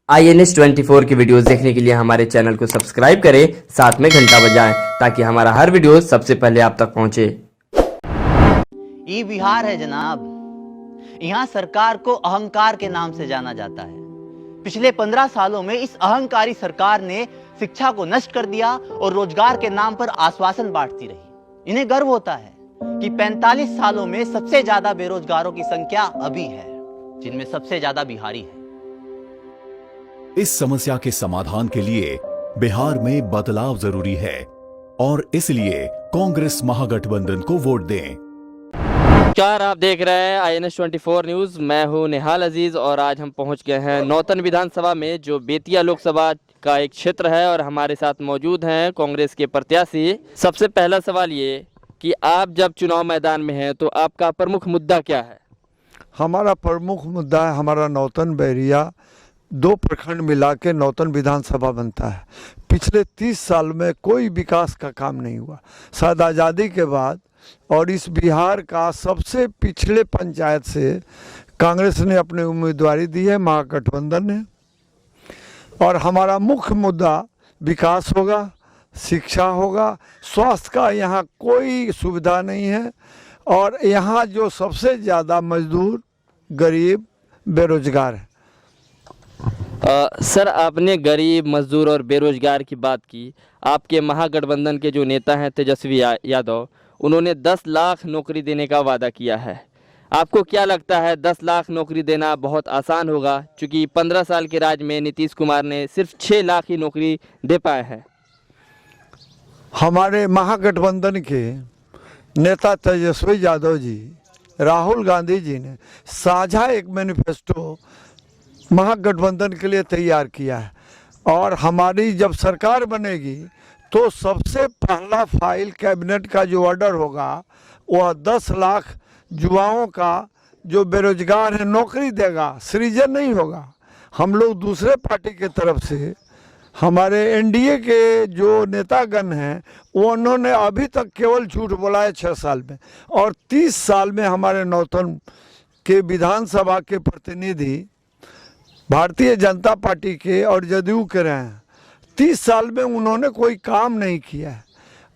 INS24 की videos देखने के लिए हमारे चैनल को सब्सक्राइब करें, साथ में घंटा बजाएं ताकि हमारा हर वीडियो सबसे पहले आप तक पहुंचे। ये बिहार है जनाब। यहाँ सरकार को अहंकार के नाम से जाना जाता है। पिछले 15 सालों में इस अहंकारी सरकार ने शिक्षा को नष्ट कर दिया और रोजगार के नाम पर आश्वासन बांटती रही। इन्हें गर्व होता है कि 45 सालों में सबसे ज्यादा बेरोजगारों की संख्या अभी है, जिनमें सबसे ज्यादा बिहारी है। इस समस्या के समाधान के लिए बिहार में बदलाव जरूरी है और इसलिए कांग्रेस महागठबंधन को वोट दें। नमस्कार, आप देख रहे हैं INS24 न्यूज़। मैं हूं निहाल अजीज और आज हम पहुंच गए हैं नौतन विधानसभा में, जो बेतिया लोकसभा का एक क्षेत्र है और हमारे साथ मौजूद हैं कांग्रेस के प्रत्याशी। सबसे पहला सवाल ये कि आप जब चुनाव मैदान में हैं तो आपका प्रमुख मुद्दा क्या है? हमारा प्रमुख मुद्दा है हमारा नौतन बैरिया 2 प्रखंड मिला के नौतन विधानसभा बनता है। पिछले 30 साल में कोई विकास का काम नहीं हुआ। शायद आज़ादी के बाद और इस बिहार का सबसे पिछले पंचायत से कांग्रेस ने अपनी उम्मीदवारी दी है, महागठबंधन ने। और हमारा मुख्य मुद्दा विकास होगा, शिक्षा होगा, स्वास्थ्य का यहाँ कोई सुविधा नहीं है। और यहाँ जो सबसे ज़्यादा मजदूर, गरीब, बेरोजगार है। सर, आपने गरीब, मजदूर और बेरोजगार की बात की। आपके महागठबंधन के जो नेता हैं तेजस्वी यादव, उन्होंने 10 लाख नौकरी देने का वादा किया है। आपको क्या लगता है 10 लाख नौकरी देना बहुत आसान होगा? क्योंकि 15 साल के राज में नीतीश कुमार ने सिर्फ 6 लाख ही नौकरी दे पाए हैं। हमारे महागठबंधन के नेता तेजस्वी यादव जी, राहुल गांधी जी ने साझा एक मैनिफेस्टो महागठबंधन के लिए तैयार किया है। और हमारी जब सरकार बनेगी तो सबसे पहला फाइल कैबिनेट का जो ऑर्डर होगा वह 10 लाख युवाओं का जो बेरोजगार है नौकरी देगा, सृजन नहीं होगा। हम लोग दूसरे पार्टी के तरफ से, हमारे एनडीए के जो नेतागण हैं वो उन्होंने अभी तक केवल झूठ बोला है 6 साल में। और 30 साल में हमारे नौतन के विधानसभा के प्रतिनिधि भारतीय जनता पार्टी के और जदयू के रहे हैं। 30 साल में उन्होंने कोई काम नहीं किया है।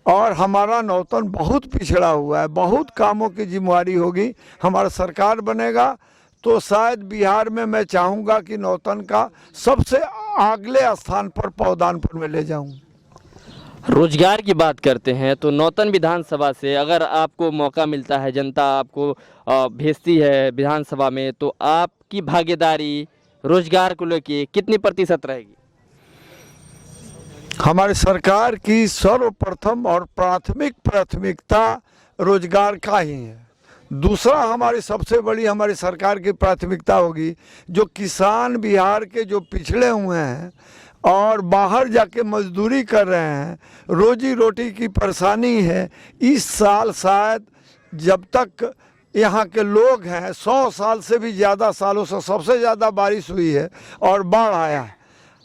और हमारा नौतन बहुत पिछड़ा हुआ है। बहुत कामों की जिम्मेवारी होगी। हमारा सरकार बनेगा तो शायद बिहार में मैं चाहूँगा कि नौतन का सबसे अगले स्थान पर पौदानपुर में ले जाऊँ। रोजगार की बात करते हैं तो नौतन विधानसभा से अगर आपको मौका मिलता है, जनता आपको भेजती है विधानसभा में, तो आपकी भागीदारी रोजगार को लेके कितनी प्रतिशत रहेगी? हमारी सरकार की सर्वप्रथम और प्राथमिकता रोजगार का ही है। दूसरा हमारी सबसे बड़ी हमारी सरकार की प्राथमिकता होगी जो किसान बिहार के जो पिछड़े हुए हैं और बाहर जाके मजदूरी कर रहे हैं, रोजी रोटी की परेशानी है। इस साल शायद जब तक यहाँ के लोग हैं 100 साल से भी ज़्यादा सालों से सबसे ज़्यादा बारिश हुई है और बाढ़ आया है।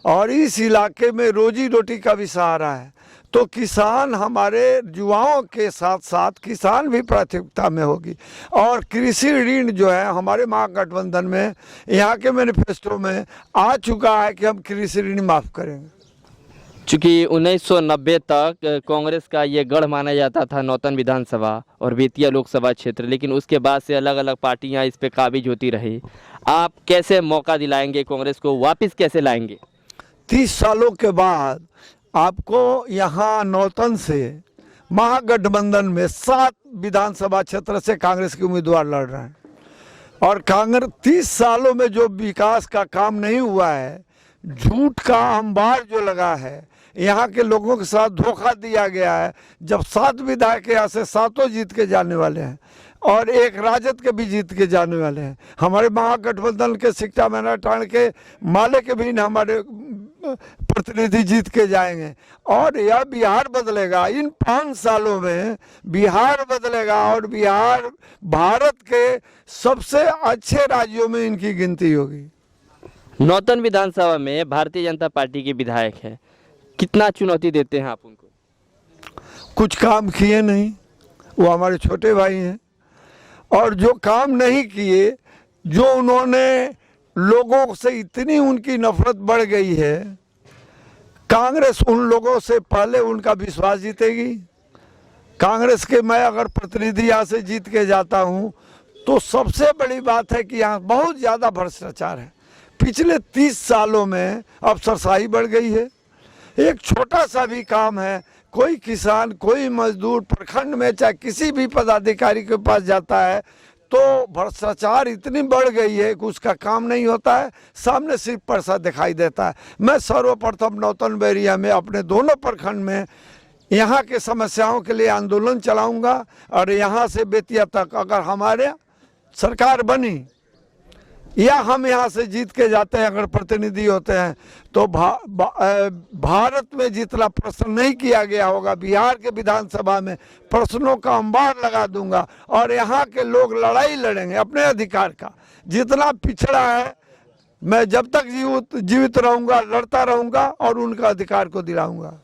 और इस इलाके में रोजी रोटी का भी सहारा है। तो किसान हमारे युवाओं के साथ साथ किसान भी प्राथमिकता में होगी। और कृषि ऋण जो है हमारे महागठबंधन में, यहाँ के मैनिफेस्टो में आ चुका है कि हम कृषि ऋण माफ़ करेंगे। चूँकि 1990 तक कांग्रेस का ये गढ़ माना जाता था नौतन विधानसभा और बेतिया लोकसभा क्षेत्र, लेकिन उसके बाद से अलग अलग पार्टियां इस पे काबिज होती रही। आप कैसे मौका दिलाएंगे कांग्रेस को, वापस कैसे लाएंगे? 30 सालों के बाद आपको यहाँ नौतन से महागठबंधन में 7 विधानसभा क्षेत्र से कांग्रेस के उम्मीदवार लड़ रहे हैं। और कांग्रेस 30 सालों में जो विकास का काम नहीं हुआ है, झूठ का अंबार जो लगा है, यहाँ के लोगों के साथ धोखा दिया गया है। जब 7 विधायक यहाँ से 7 जीत के जाने वाले हैं और एक राजद के भी जीत के जाने वाले हैं। हमारे महागठबंधन के शिक्षा मैनाटाण के माले के भी हमारे प्रतिनिधि जीत के जाएंगे। और यह बिहार बदलेगा। इन 5 सालों में बिहार बदलेगा और बिहार भारत के सबसे अच्छे राज्यों में इनकी गिनती होगी। नौतन विधानसभा में भारतीय जनता पार्टी के विधायक हैं, कितना चुनौती देते हैं आप उनको? कुछ काम किए नहीं, वो हमारे छोटे भाई हैं। और जो काम नहीं किए, जो उन्होंने लोगों से इतनी उनकी नफरत बढ़ गई है, कांग्रेस उन लोगों से पहले उनका विश्वास जीतेगी। कांग्रेस के मैं अगर प्रतिनिधि यहाँ से जीत के जाता हूँ तो सबसे बड़ी बात है कि यहाँ बहुत ज़्यादा भ्रष्टाचार है। पिछले 30 सालों में अफसरशाही बढ़ गई है। एक छोटा सा भी काम है, कोई किसान कोई मजदूर प्रखंड में चाहे किसी भी पदाधिकारी के पास जाता है तो भ्रष्टाचार इतनी बढ़ गई है कि उसका काम नहीं होता है, सामने सिर्फ पैसा दिखाई देता है। मैं सर्वप्रथम नौतन बैरिया में अपने दोनों प्रखंड में यहाँ के समस्याओं के लिए आंदोलन चलाऊंगा और यहाँ से बेतिया तक अगर हमारे सरकार बनी या हम यहाँ से जीत के जाते हैं अगर प्रतिनिधि होते हैं तो भारत में जितना प्रश्न नहीं किया गया होगा बिहार के विधानसभा में प्रश्नों का अंबार लगा दूंगा और यहाँ के लोग लड़ाई लड़ेंगे अपने अधिकार का। जितना पिछड़ा है मैं जब तक जीवित रहूंगा लड़ता रहूंगा और उनका अधिकार को दिलाऊंगा।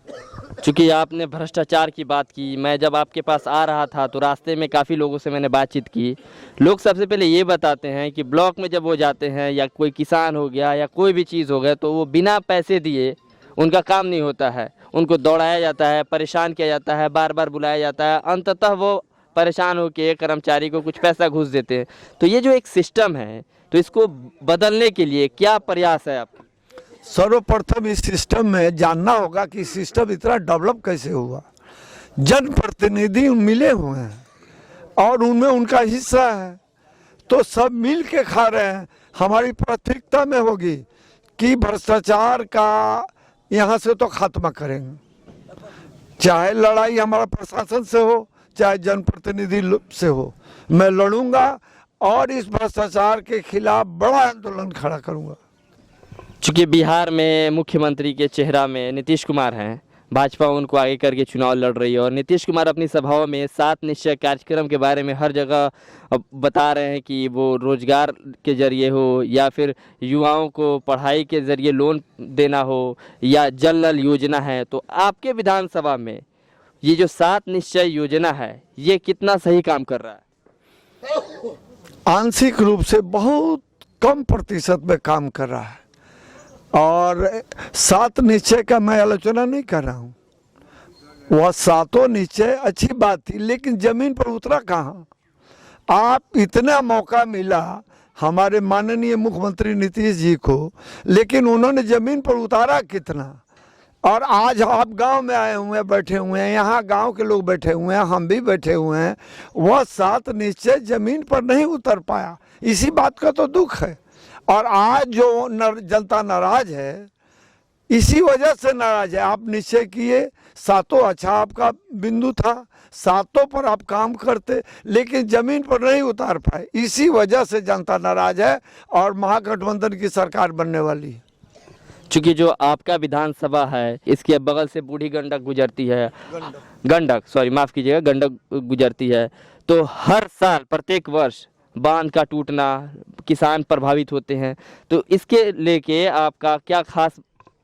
चूँकि आपने भ्रष्टाचार की बात की, मैं जब आपके पास आ रहा था तो रास्ते में काफ़ी लोगों से मैंने बातचीत की। लोग सबसे पहले ये बताते हैं कि ब्लॉक में जब वो जाते हैं या कोई किसान हो गया या कोई भी चीज़ हो गया तो वो बिना पैसे दिए उनका काम नहीं होता है। उनको दौड़ाया जाता है, परेशान किया जाता है, बार बार बुलाया जाता है, अंततः वो परेशान होकर कर्मचारी को कुछ पैसा घूस देते हैं। तो ये जो एक सिस्टम है तो इसको बदलने के लिए क्या प्रयास है आपका? सर्वप्रथम इस सिस्टम में जानना होगा कि सिस्टम इतना डेवलप कैसे हुआ। जनप्रतिनिधि मिले हुए हैं और उनमें उनका हिस्सा है तो सब मिल के खा रहे हैं। हमारी प्राथमिकता में होगी कि भ्रष्टाचार का यहाँ से तो खात्मा करेंगे, चाहे लड़ाई हमारा प्रशासन से हो चाहे जनप्रतिनिधि से हो। मैं लड़ूंगा और इस भ्रष्टाचार के खिलाफ बड़ा आंदोलन खड़ा करूंगा। चूँकि बिहार में मुख्यमंत्री के चेहरा में नीतीश कुमार हैं, भाजपा उनको आगे करके चुनाव लड़ रही है और नीतीश कुमार अपनी सभाओं में 7 निश्चय कार्यक्रम के बारे में हर जगह बता रहे हैं कि वो रोजगार के जरिए हो या फिर युवाओं को पढ़ाई के जरिए लोन देना हो या जल नल योजना है। तो आपके विधानसभा में ये जो 7 निश्चय योजना है ये कितना सही काम कर रहा है? आंशिक रूप से बहुत कम प्रतिशत में काम कर रहा है और 7 निश्चय का मैं आलोचना नहीं कर रहा हूँ। वह 7 निश्चय अच्छी बात थी लेकिन जमीन पर उतरा कहाँ। आप इतना मौका मिला हमारे माननीय मुख्यमंत्री नीतीश जी को, लेकिन उन्होंने जमीन पर उतारा कितना। और आज आप गांव में आए हुए हैं, बैठे हुए हैं, यहाँ गांव के लोग बैठे हुए हैं, हम भी बैठे हुए हैं। वह 7 निश्चय जमीन पर नहीं उतर पाया, इसी बात का तो दुख है। और आज जो जनता नाराज है इसी वजह से नाराज है। आप निश्चय किए 7 अच्छा आपका बिंदु था, 7 पर आप काम करते लेकिन जमीन पर नहीं उतार पाए, इसी वजह से जनता नाराज है और महागठबंधन की सरकार बनने वाली है। चूँकि जो आपका विधानसभा है इसके बगल से बूढ़ी गंडक गुजरती है, गंडक सॉरी माफ़ कीजिएगा, गंडक गुजरती है। तो हर साल प्रत्येक वर्ष बांध का टूटना, किसान प्रभावित होते हैं। तो इसके लेके आपका क्या खास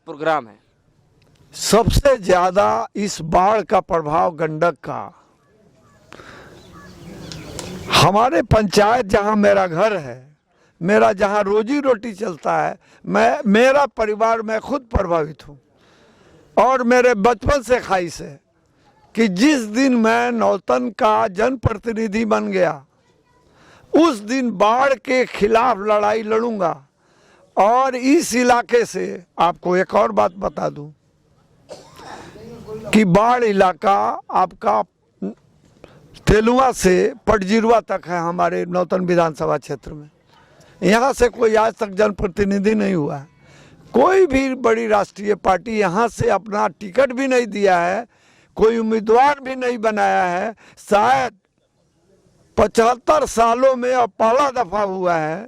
प्रोग्राम है? सबसे ज़्यादा इस बाढ़ का प्रभाव गंडक का हमारे पंचायत जहां मेरा घर है, मेरा जहां रोजी रोटी चलता है, मेरा परिवार मैं खुद प्रभावित हूं। और मेरे बचपन से ख्वाहिश है कि जिस दिन मैं नौतन का जनप्रतिनिधि बन गया उस दिन बाढ़ के खिलाफ लड़ाई लड़ूंगा। और इस इलाके से आपको एक और बात बता दूं कि बाढ़ इलाका आपका तेलुआ से पटजिरुआ तक है हमारे नौतन विधानसभा क्षेत्र में। यहाँ से कोई आज तक जनप्रतिनिधि नहीं हुआ है, कोई भी बड़ी राष्ट्रीय पार्टी यहाँ से अपना टिकट भी नहीं दिया है, कोई उम्मीदवार भी नहीं बनाया है। शायद 75 सालों में अब पहला दफा हुआ है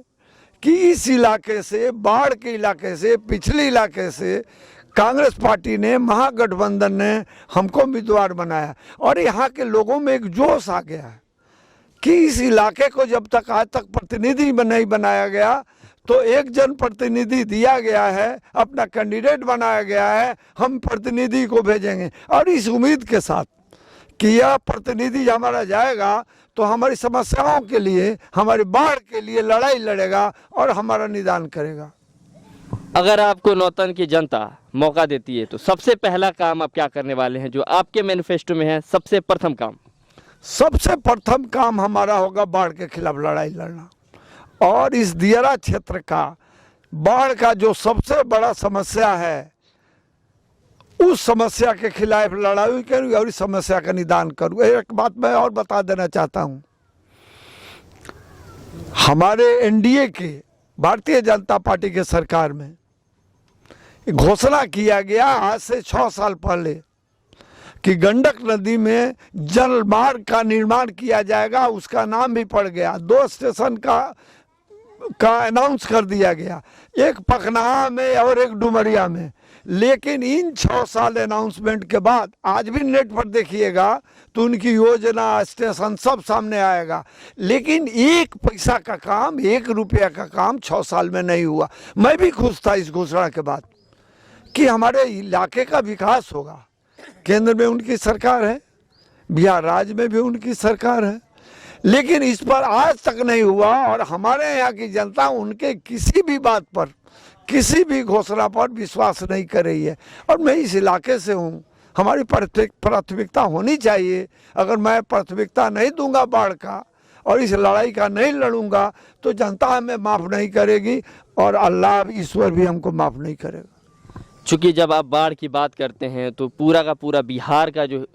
कि इस इलाके से, बाढ़ के इलाके से, पिछले इलाके से कांग्रेस पार्टी ने, महागठबंधन ने हमको उम्मीदवार बनाया। और यहाँ के लोगों में एक जोश आ गया है कि इस इलाके को जब तक आज तक प्रतिनिधि नहीं बनाया गया तो एक जनप्रतिनिधि दिया गया है, अपना कैंडिडेट बनाया गया है, हम प्रतिनिधि को भेजेंगे। और इस उम्मीद के साथ कि यह प्रतिनिधि हमारा जाएगा तो हमारी समस्याओं के लिए, हमारी बाढ़ के लिए लड़ाई लड़ेगा और हमारा निदान करेगा। अगर आपको नौतन की जनता मौका देती है तो सबसे पहला काम आप क्या करने वाले हैं, जो आपके मैनिफेस्टो में है सबसे प्रथम काम? सबसे प्रथम काम हमारा होगा बाढ़ के खिलाफ लड़ाई लड़ना। और इस दियारा क्षेत्र का बाढ़ का जो सबसे बड़ा समस्या है, उस समस्या के खिलाफ लड़ाई करूँ और इस समस्या का निदान करूँ। एक बात मैं और बता देना चाहता हूँ, हमारे एनडीए के भारतीय जनता पार्टी के सरकार में घोषणा किया गया आज से 6 साल पहले कि गंडक नदी में जल मार्ग का निर्माण किया जाएगा। उसका नाम भी पड़ गया, 2 स्टेशन का अनाउंस कर दिया गया, एक पखनाहा में और एक डुमरिया में। लेकिन इन 6 साल अनाउंसमेंट के बाद आज भी नेट पर देखिएगा तो उनकी योजना, स्टेशन सब सामने आएगा, लेकिन 1 पैसा का काम, 1 रुपया का काम 6 साल में नहीं हुआ। मैं भी खुश था इस घोषणा के बाद कि हमारे इलाके का विकास होगा। केंद्र में उनकी सरकार है, बिहार राज्य में भी उनकी सरकार है, लेकिन इस पर आज तक नहीं हुआ। और हमारे यहाँ की जनता उनके किसी भी बात पर, किसी भी घोषणा पर विश्वास नहीं कर रही है। और मैं इस इलाके से हूँ, हमारी प्राथमिकता होनी चाहिए। अगर मैं प्राथमिकता नहीं दूंगा बाढ़ का और इस लड़ाई का नहीं लड़ूंगा तो जनता हमें माफ़ नहीं करेगी और अल्लाह ईश्वर भी हमको माफ़ नहीं करेगा। चूँकि जब आप बाढ़ की बात करते हैं तो पूरा का पूरा बिहार का जो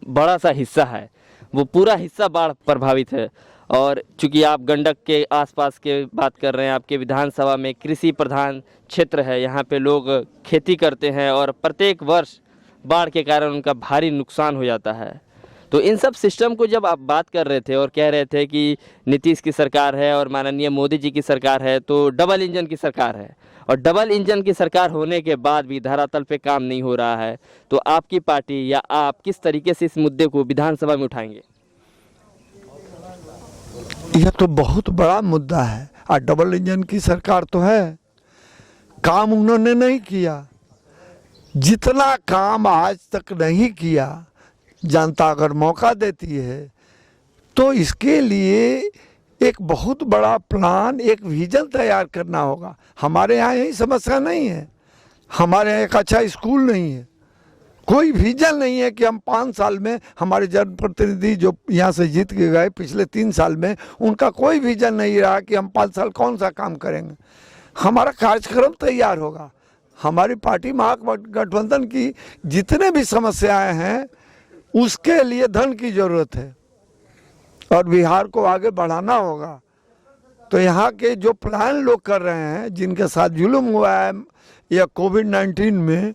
बड़ा सा हिस्सा है वो पूरा हिस्सा बाढ़ प्रभावित है। और चूँकि आप गंडक के आसपास के बात कर रहे हैं, आपके विधानसभा में कृषि प्रधान क्षेत्र है, यहाँ पे लोग खेती करते हैं और प्रत्येक वर्ष बाढ़ के कारण उनका भारी नुकसान हो जाता है। तो इन सब सिस्टम को जब आप बात कर रहे थे और कह रहे थे कि नीतीश की सरकार है और माननीय मोदी जी की सरकार है, तो डबल इंजन की सरकार है, और डबल इंजन की सरकार होने के बाद भी धरातल पे काम नहीं हो रहा है, तो आपकी पार्टी या आप किस तरीके से इस मुद्दे को विधानसभा में उठाएंगे? यह तो बहुत बड़ा मुद्दा है। और डबल इंजन की सरकार तो है, काम उन्होंने नहीं किया। जितना काम आज तक नहीं किया, जनता अगर मौका देती है तो इसके लिए एक बहुत बड़ा प्लान, एक विजन तैयार करना होगा। हमारे यहाँ यही समस्या नहीं है, हमारे यहाँ एक अच्छा स्कूल नहीं है, कोई विजन नहीं है कि हम 5 साल में, हमारे जनप्रतिनिधि जो यहाँ से जीत के गए पिछले 3 साल में, उनका कोई विजन नहीं रहा कि हम 5 साल कौन सा काम करेंगे। हमारा कार्यक्रम तैयार होगा। हमारी पार्टी महागठबंधन की जितने भी समस्याएं हैं उसके लिए धन की जरूरत है और बिहार को आगे बढ़ाना होगा। तो यहाँ के जो प्लान लोग कर रहे हैं, जिनके साथ जुल्म हुआ है या कोविड-19 में,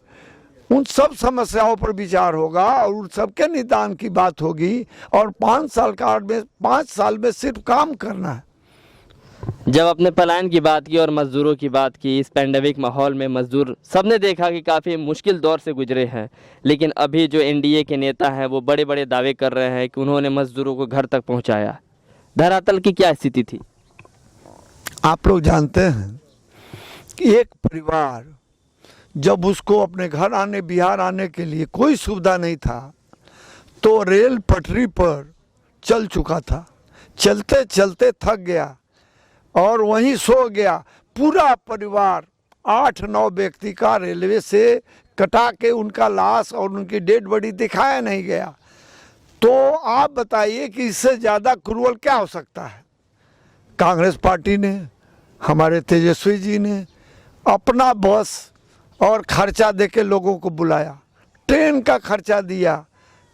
उन सब समस्याओं पर विचार होगा और उन सबके निदान की बात होगी। और 5 साल में सिर्फ काम करना है। जब आपने पलायन की बात की और मजदूरों की बात की, इस पैंडेमिक माहौल में मजदूर सबने देखा कि काफ़ी मुश्किल दौर से गुजरे हैं, लेकिन अभी जो एनडीए के नेता हैं वो बड़े बड़े दावे कर रहे हैं कि उन्होंने मजदूरों को घर तक पहुंचाया। धरातल की क्या स्थिति थी? आप लोग जानते हैं कि एक परिवार जब उसको अपने घर आने, बिहार आने के लिए कोई सुविधा नहीं था, तो रेल पटरी पर चल चुका था, चलते चलते थक गया और वहीं सो गया। पूरा परिवार 8-9 व्यक्ति का रेलवे से कटा के उनका लाश और उनकी डेड बॉडी दिखाया नहीं गया। तो आप बताइए कि इससे ज़्यादा क्रूअल क्या हो सकता है? कांग्रेस पार्टी ने, हमारे तेजस्वी जी ने अपना बस और खर्चा देके लोगों को बुलाया, ट्रेन का खर्चा दिया।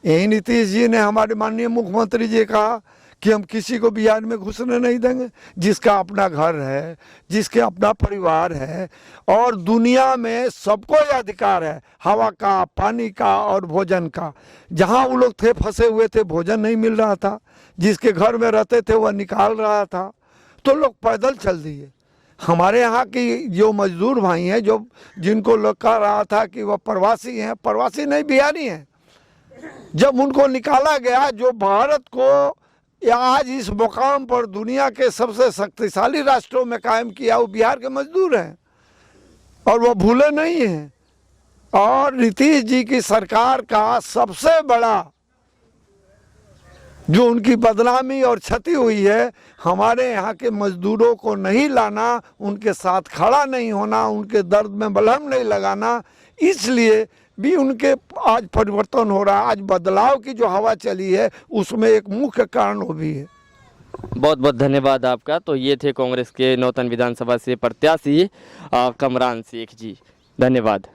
यही नीतीश जी ने, हमारे माननीय मुख्यमंत्री जी, कहा कि हम किसी को बिहार में घुसने नहीं देंगे, जिसका अपना घर है, जिसके अपना परिवार है। और दुनिया में सबको यह अधिकार है हवा का, पानी का और भोजन का। जहाँ वो लोग थे, फंसे हुए थे, भोजन नहीं मिल रहा था, जिसके घर में रहते थे वह निकाल रहा था, तो लोग पैदल चल दिए। हमारे यहाँ की जो मजदूर भाई हैं, जो जिनको लोग कह रहा था कि वह प्रवासी हैं, प्रवासी नहीं, बिहारी हैं, जब उनको निकाला गया, जो भारत को या आज इस मुकाम पर दुनिया के सबसे शक्तिशाली राष्ट्रों में कायम किया, वो बिहार के मजदूर हैं और वो भूले नहीं हैं। और नीतीश जी की सरकार का सबसे बड़ा जो उनकी बदनामी और क्षति हुई है, हमारे यहाँ के मजदूरों को नहीं लाना, उनके साथ खड़ा नहीं होना, उनके दर्द में बलहम नहीं लगाना, इसलिए भी उनके आज परिवर्तन हो रहा है। आज बदलाव की जो हवा चली है उसमें एक मुख्य कारण वो भी है। बहुत बहुत धन्यवाद आपका। तो ये थे कांग्रेस के नौतन विधानसभा से प्रत्याशी कमरान शेख जी। धन्यवाद।